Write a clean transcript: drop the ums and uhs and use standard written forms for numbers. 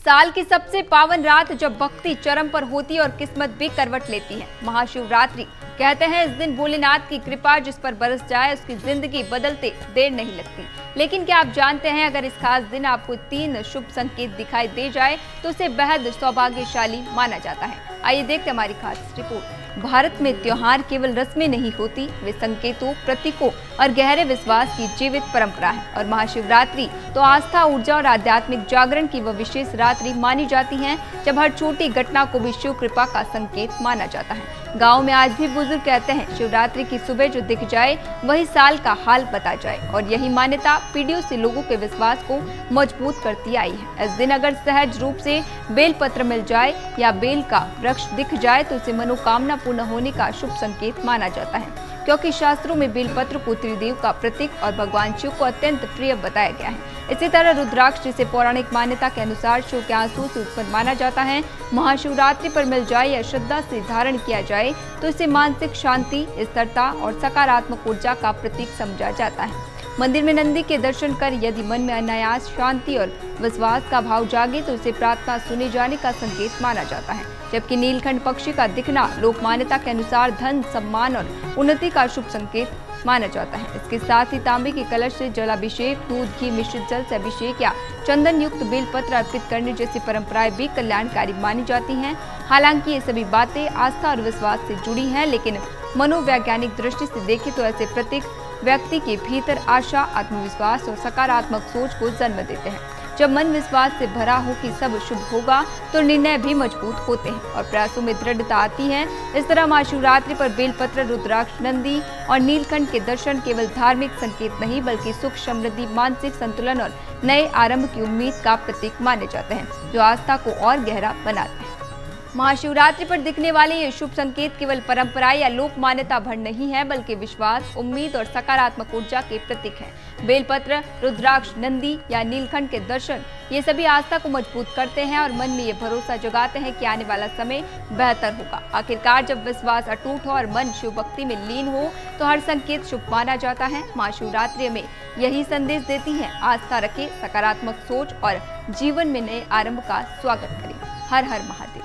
साल की सबसे पावन रात जब भक्ति चरम पर होती है और किस्मत भी करवट लेती है। महाशिवरात्रि कहते हैं इस दिन भोलेनाथ की कृपा जिस पर बरस जाए उसकी जिंदगी बदलते देर नहीं लगती। लेकिन क्या आप जानते हैं अगर इस खास दिन आपको 3 शुभ संकेत दिखाई दे जाए तो उसे बेहद सौभाग्यशाली माना जाता है। आइए देखते हैं हमारी खास रिपोर्ट। भारत में त्योहार केवल रस्में नहीं होती, वे संकेतों, प्रतीकों और गहरे विश्वास की जीवित परंपरा है। और महाशिवरात्रि तो आस्था, ऊर्जा और आध्यात्मिक जागरण की वह विशेष रात्रि मानी जाती है जब हर छोटी घटना को भी शिव कृपा का संकेत माना जाता है। गांव में आज भी बुजुर्ग कहते हैं शिवरात्रि की सुबह जो दिख जाए वही साल का हाल बता जाए, और यही मान्यता पीढ़ियों से लोगों के विश्वास को मजबूत करती आई है। इस दिन अगर सहज रूप से बेलपत्र मिल जाए या बेल का वृक्ष दिख जाए तो उसे मनोकामना पूर्ण होने का शुभ संकेत माना जाता है, क्योंकि शास्त्रों में बेलपत्र को त्रिदेव का प्रतीक और भगवान शिव को अत्यंत प्रिय बताया गया है। इसी तरह रुद्राक्ष जिसे पौराणिक मान्यता के अनुसार शिव के आंसू से उत्पन्न माना जाता है, महाशिवरात्रि पर मिल जाए या श्रद्धा से धारण किया जाए तो इसे मानसिक शांति, स्थिरता और सकारात्मक ऊर्जा का प्रतीक समझा जाता है। मंदिर में नंदी के दर्शन कर यदि मन में अनायास शांति और विश्वास का भाव जागे तो उसे प्रार्थना सुने जाने का संकेत माना जाता है। जबकि नीलकंठ पक्षी का दिखना लोक मान्यता के अनुसार धन, सम्मान और उन्नति का शुभ संकेत माना जाता है। इसके साथ ही तांबे के कलश से जलाभिषेक, दूध, घी मिश्रित जल से अभिषेक या चंदन युक्त बेलपत्र अर्पित करने जैसी परंपराएं भी कल्याणकारी मानी जाती हैं। हालांकि ये सभी बातें आस्था और विश्वास से जुड़ी हैं, लेकिन मनोवैज्ञानिक दृष्टि से देखें तो ऐसे प्रतीक व्यक्ति के भीतर आशा, आत्मविश्वास और सकारात्मक सोच को जन्म देते हैं। जब मन विश्वास से भरा हो कि सब शुभ होगा तो निर्णय भी मजबूत होते हैं और प्रयासों में दृढ़ता आती है। इस तरह महाशिवरात्रि पर बेलपत्र, रुद्राक्ष, नंदी और नीलकंठ के दर्शन केवल धार्मिक संकेत नहीं बल्कि सुख, समृद्धि, मानसिक संतुलन और नए आरंभ की उम्मीद का प्रतीक माने जाते हैं, जो आस्था को और गहरा बनाते हैं। महाशिवरात्रि पर दिखने वाले ये शुभ संकेत केवल परंपरा या लोक मान्यता भर नहीं है बल्कि विश्वास, उम्मीद और सकारात्मक ऊर्जा के प्रतीक हैं। बेलपत्र, रुद्राक्ष, नंदी या नीलकंठ के दर्शन ये सभी आस्था को मजबूत करते हैं और मन में ये भरोसा जगाते हैं कि आने वाला समय बेहतर होगा। आखिरकार जब विश्वास अटूट हो और मन शिव भक्ति में लीन हो तो हर संकेत शुभ माना जाता है। महाशिवरात्रि में यही संदेश देती है, आस्था रखें, सकारात्मक सोच और जीवन में नए आरंभ का स्वागत करें। हर हर महादेव।